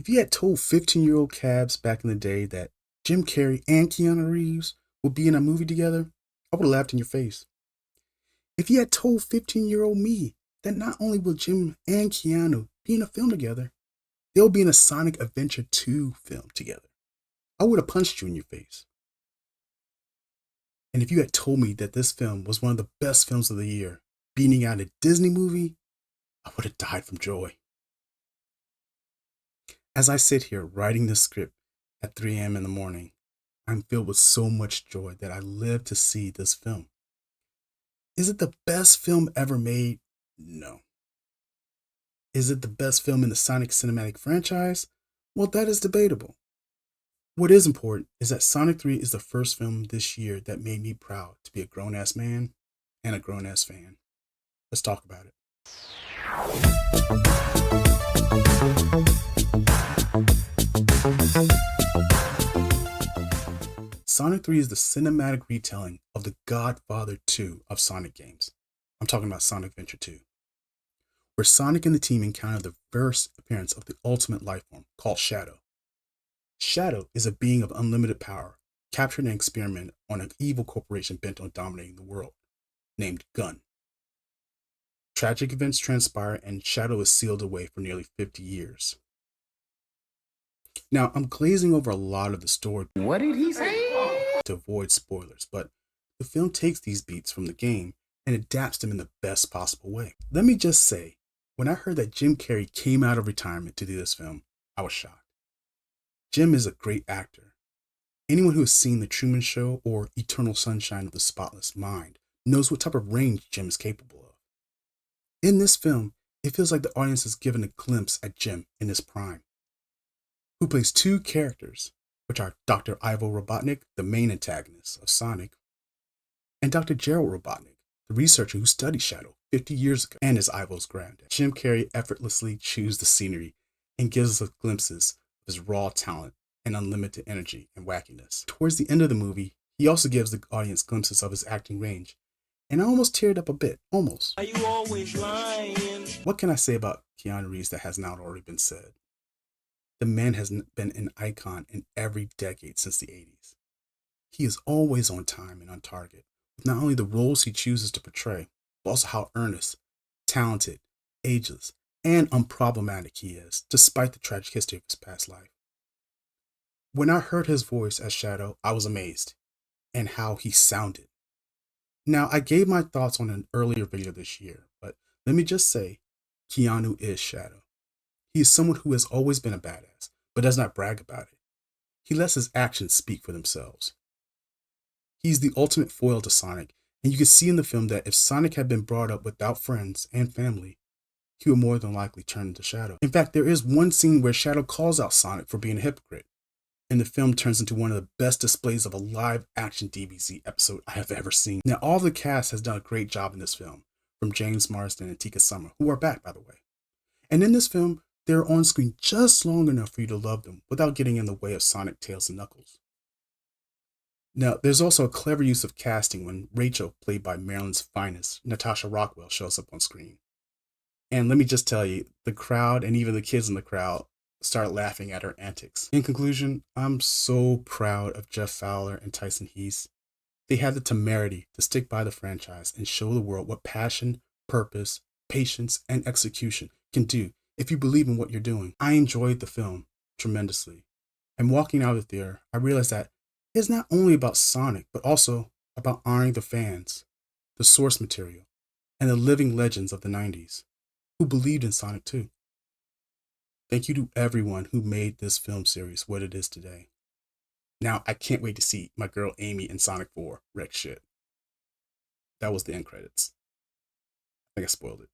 If you had told 15-year-old cabs back in the day that Jim Carrey and Keanu Reeves would be in a movie together, I would have laughed in your face. If you had told 15-year-old me that not only will Jim and Keanu be in a film together, they'll be in a Sonic Adventure 2 film together, I would have punched you in your face. And if you had told me that this film was one of the best films of the year, beating out a Disney movie, I would have died from joy. As I sit here writing this script at 3 a.m. in the morning, I'm filled with so much joy that I live to see this film. Is it the best film ever made? No. Is it the best film in the Sonic cinematic franchise? Well, that is debatable. What is important is that Sonic 3 is the first film this year that made me proud to be a grown-ass man and a grown-ass fan. Let's talk about it. Sonic 3 is the cinematic retelling of the Godfather 2 of Sonic games. I'm talking about Sonic Adventure 2, where Sonic and the team encounter the first appearance of the ultimate life form called Shadow. Shadow is a being of unlimited power, captured and experimented on an evil corporation bent on dominating the world, named Gun. Tragic events transpire and Shadow is sealed away for nearly 50 years. Now, I'm glazing over a lot of the story. What did he say? To avoid spoilers, but the film takes these beats from the game and adapts them in the best possible way. Let me just say, when I heard that Jim Carrey came out of retirement to do this film, I was shocked. Jim is a great actor. Anyone who has seen The Truman Show or Eternal Sunshine of the Spotless Mind knows what type of range Jim is capable of. In this film, it feels like the audience is given a glimpse at Jim in his prime, who plays two characters, which are Dr. Ivo Robotnik, the main antagonist of Sonic, and Dr. Gerald Robotnik, the researcher who studied Shadow 50 years ago and is Ivo's granddad. Jim Carrey effortlessly chews the scenery and gives us glimpses of his raw talent and unlimited energy and wackiness. Towards the end of the movie, he also gives the audience glimpses of his acting range, and I almost teared up a bit, almost. Are you always lying? What can I say about Keanu Reeves that has not already been said? The man has been an icon in every decade since the 80s. He is always on time and on target, with not only the roles he chooses to portray, but also how earnest, talented, ageless, and unproblematic he is, despite the tragic history of his past life. When I heard his voice as Shadow, I was amazed, and how he sounded. Now, I gave my thoughts on an earlier video this year, but let me just say, Keanu is Shadow. He is someone who has always been a badass, but does not brag about it. He lets his actions speak for themselves. He's the ultimate foil to Sonic, and you can see in the film that if Sonic had been brought up without friends and family, he would more than likely turn into Shadow. In fact, there is one scene where Shadow calls out Sonic for being a hypocrite, and the film turns into one of the best displays of a live-action DBZ episode I have ever seen. Now, all the cast has done a great job in this film, from James Marsden and Tika Summers, who are back, by the way. And in this film, they're on screen just long enough for you to love them without getting in the way of Sonic, Tails, and Knuckles. Now, there's also a clever use of casting when Rachel, played by Maryland's finest, Natasha Rockwell, shows up on screen. And let me just tell you, the crowd and even the kids in the crowd start laughing at her antics. In conclusion, I'm so proud of Jeff Fowler and Tyson Heese. They had the temerity to stick by the franchise and show the world what passion, purpose, patience, and execution can do if you believe in what you're doing. I enjoyed the film tremendously. And walking out of the theater, I realized that it's not only about Sonic, but also about honoring the fans, the source material, and the living legends of the 90s who believed in Sonic 2. Thank you to everyone who made this film series what it is today. Now, I can't wait to see my girl Amy in Sonic 4 wreck shit. That was the end credits. I think I spoiled it.